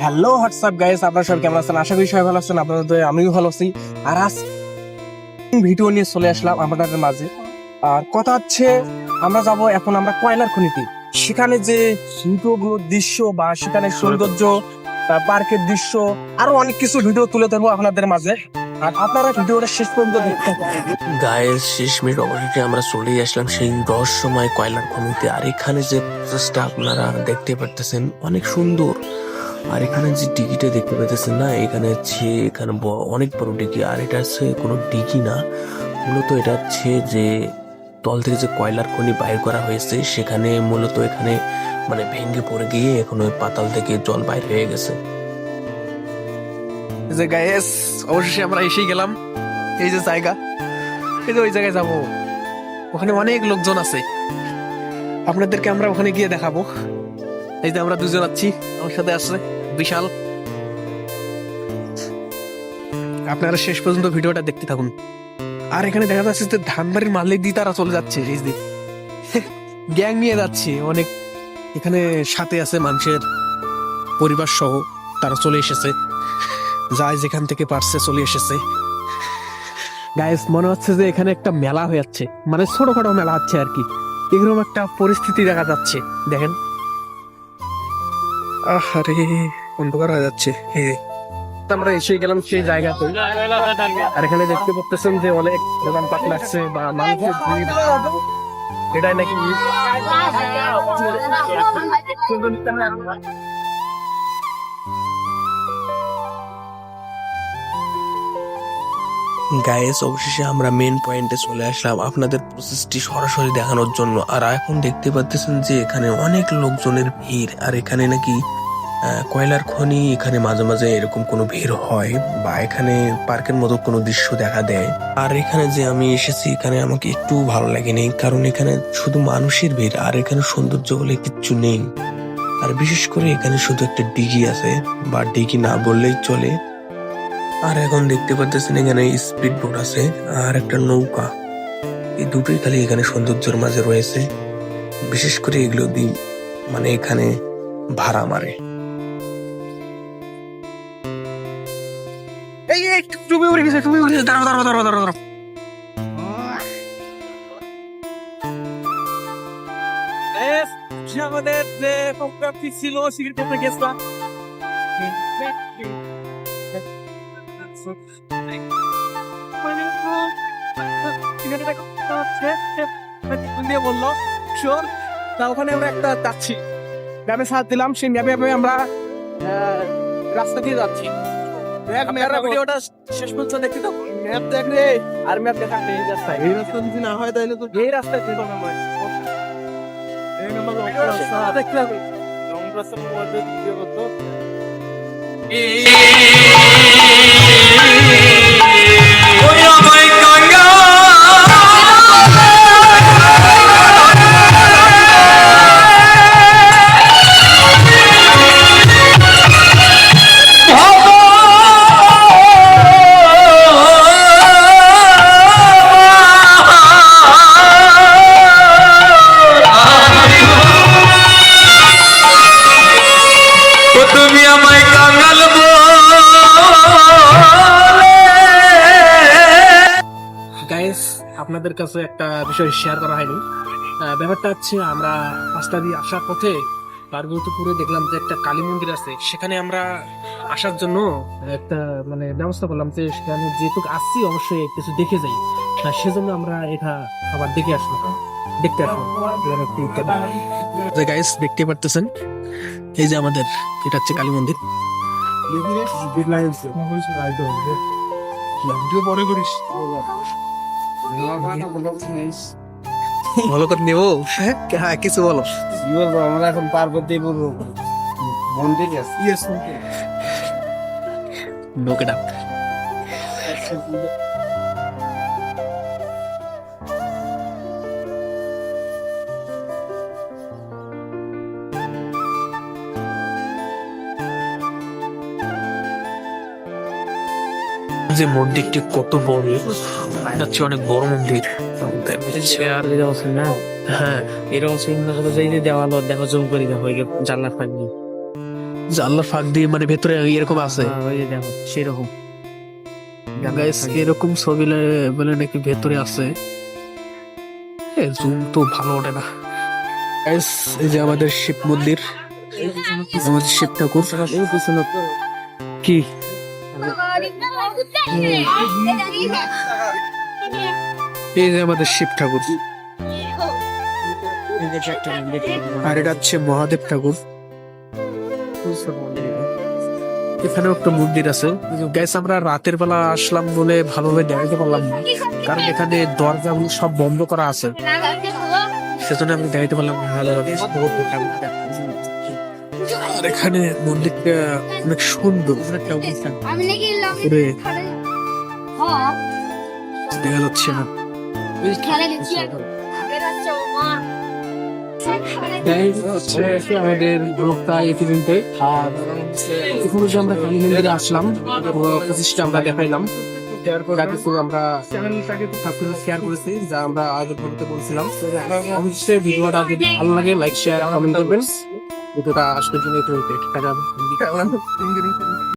Hello WhatsApp guys, আপনারা সবাই কেমন আছেন? আশা করি সবাই ভালো আছেন। আপনাদের আমিও ভালো আছি। আর আজ ভিডিও নিয়ে চলে আসলাম আপনাদের মাঝে। আর কথা হচ্ছে, আমরা যাব এখন আমরা কয়লার খনিতে। সেখানে যে ভিডিওগুলো দৃশ্য বা সেখানে সৌন্দর্য, পার্কের দৃশ্য, আরো অনেক কিছু ভিডিও তুলে ধরবো আপনাদের মাঝে। আর আপনারা ভিডিওটা শেষ পর্যন্ত দেখতে পাবেন। গায়ের শেষমেশ অবশেষে আমরা চলে আসলাম সেই রহস্যময় কয়লার খনিতে। আর এখানে যে প্রসেসটা আপনারা দেখতে পারতেছেন অনেক সুন্দর। আর এখানে যে ডিগিটা দেখতে পাইতেছেন না, এখানে হচ্ছে এখানে অনেক বড় ডিগি। আর এটা হচ্ছে কোনো ডিগি না, মূলত এটা হচ্ছে যে তল থেকে যে কয়লার খনি বাইর করা হয়েছে, সেখানে মূলত এখানে মানে ভেঙে পড়ে গিয়ে এখন ওই পাতাল থেকে জল বাইর হয়ে গেছে। যে গাইস, অবশেষে আমরা এসেই গেলাম। এই যে জায়গা, এই যে ওই জায়গায় যাবো। ওখানে অনেক লোকজন আছে, আপনাদেরকে আমরা ওখানে গিয়ে দেখাবো। এই যে আমরা দুজন আছি, আমার সাথে আছে বিশাল। আপনারা শেষ পর্যন্ত ভিডিওটা দেখতে থাকুন। আর এখানে দেখা যাচ্ছে যে ধানবাড়ির মালিক দিয়ে তারা চলে যাচ্ছে, এই যে গ্যাং নিয়ে যাচ্ছে অনেক। এখানে সাথে আছে মানুষের পরিবার সহ, তারা চলে এসেছে, যায় যেখান থেকে পারছে চলে এসেছে। গাইস, মনে হচ্ছে যে এখানে একটা মেলা হয়ে যাচ্ছে, মানে ছোটখাটো মেলা হচ্ছে আর কি। এরকম একটা পরিস্থিতি দেখা যাচ্ছে, দেখেন। আরে অন্ধকার হয়ে যাচ্ছে। এই যে আমরা এসে গেলাম সেই জায়গাতে। আর এখানে দেখতে পাচ্ছেন যে অনেক দোকানপাট লাগছে বা মানুষের ভিড়। এটাই নাকি গাইস, অবশেষে আমরা মেন পয়েন্টে চলে আসলাম আপনাদের প্রসেসটি সরাসরি দেখানোর জন্য। আর এখন দেখতে পাচ্ছেন যে এখানে অনেক লোকজনের ভিড়। আর এখানে নাকি কয়লার খনি, এখানে মাঝে মাঝে এরকম কোনো ভিড় হয় বা এখানে পার্কের মতো কোনো দৃশ্য দেখা দেয়। আর এখানে যে আমি এসেছি, এখানে আমাকে একটু ভালো লাগেনি, কারণ এখানে শুধু মানুষের ভিড় আর এখানে সৌন্দর্য বলে কিচ্ছু নেই। আর বিশেষ করে এখানে শুধু একটা ডিগি আছে, বা ডিগি না বললেই চলে। আর এখন দেখতে পাচ্ছেন এখানে স্পিড বোট আছে আর একটা নৌকা। এই দুটোই খালি এখানে সৌন্দর্যের মাঝে রয়েছে। বিশেষ করে এগুলো দিন মানে এখানে ভাড়া মারে। এই তুমি উড়ে গেছে, তুমি উড়ে গেছে। দাঁড়াও দাঁড়াও দাঁড়াও দাঁড়াও দাঁড়াও। আমাদের যে প্রোগ্রামটি ছিল সেটা আমরা গেছিলাম। বললো শোর, তা ওখানে আমরা একটা যাচ্ছি, ম্যাপে সাথ দিলাম। সেই ম্যাপে আমরা রাস্তা দিয়ে যাচ্ছি। ভিডিওটা শেষ পর্যন্ত দেখতে তো ম্যাপ দেখ রে। আর ম্যাপ দেখা এই রাস্তায়, এই রাস্তা যদি না হয় তাহলে তো এই রাস্তায় যেতে হবে। এই নাম্বার রাস্তা দেখতে হবে, লং রাস্তার মধ্যে ভিডিও করতে। গাইস, আপনাদের কাছে একটা বিষয় শেয়ার করা হয়নি। ব্যাপারটা হচ্ছে, আমরা রাস্তা দিয়ে আসার পথে পার্বতীপুরে দেখলাম যে একটা কালী মন্দির আছে। সেখানে আমরা আসার জন্য একটা মানে ব্যবস্থা করলাম যে সেখানে যেহেতু আসছি অবশ্যই কিছু দেখে যাই। সেজন্য আমরা এটা আবার দেখে আসলাম, দেখতে আসলাম। গাইস, দেখতে পারতেছেন এই যে আমাদের এটা হচ্ছে কালী মন্দির। ভালো করে নেবো। হ্যাঁ, কিছু বলো। আমরা এখন পার্বতীপুর মন্দির লোকে ডাক। যে মন্দিরটি কত বড়, হচ্ছে অনেক বড় মন্দির। আর এটা আছে না, হ্যাঁ, এটা হচ্ছে দেওয়াল দেখো জুম করি দেখো জানলা পাইনি। জানলার ফাঁক দিয়ে মানে ভেতরে এরকম আছে ওই যে দেখো সেরকম গাইস, এরকম ছবি বলে নাকি ভেতরে আছে। জুম তো ভালো ওঠে না গাইস। এই যে আমাদের শিব মন্দির, আমাদের শিব ঠাকুর। কি এই যে আমাদের শিব ঠাকুর, আর এটা হচ্ছে মহাদেব ঠাকুর। এখানেও একটা মন্দির আছে গাইস। আমরা রাতের বেলা আসলাম বলে ভালোভাবে দেখাতে পারলাম না, কারণ এখানে দরজাগুলো সব বন্ধ করা আছে, সেজন্য আমি দেখাতে পারলাম না ভালোভাবে। আর এখানে মন্দিরটা অনেক সুন্দর, পুরো দেখা যাচ্ছে না। আমাদের ব্লগটা এই পর্যন্তই। আর এখানে যে আমরা কালী মন্দিরে আসলাম, প্রচেষ্টা আমরা দেখাইলাম, যা কিছু আমরা সবকিছু শেয়ার করেছি, যা আমরা আগে বলতে বলছিলাম। অবশ্যই ভিডিওটা যদি ভালো লাগে লাইক শেয়ার কমেন্ট করবেন। ভিডিওটা আজকের জন্য এই পর্যন্তই। টাটা।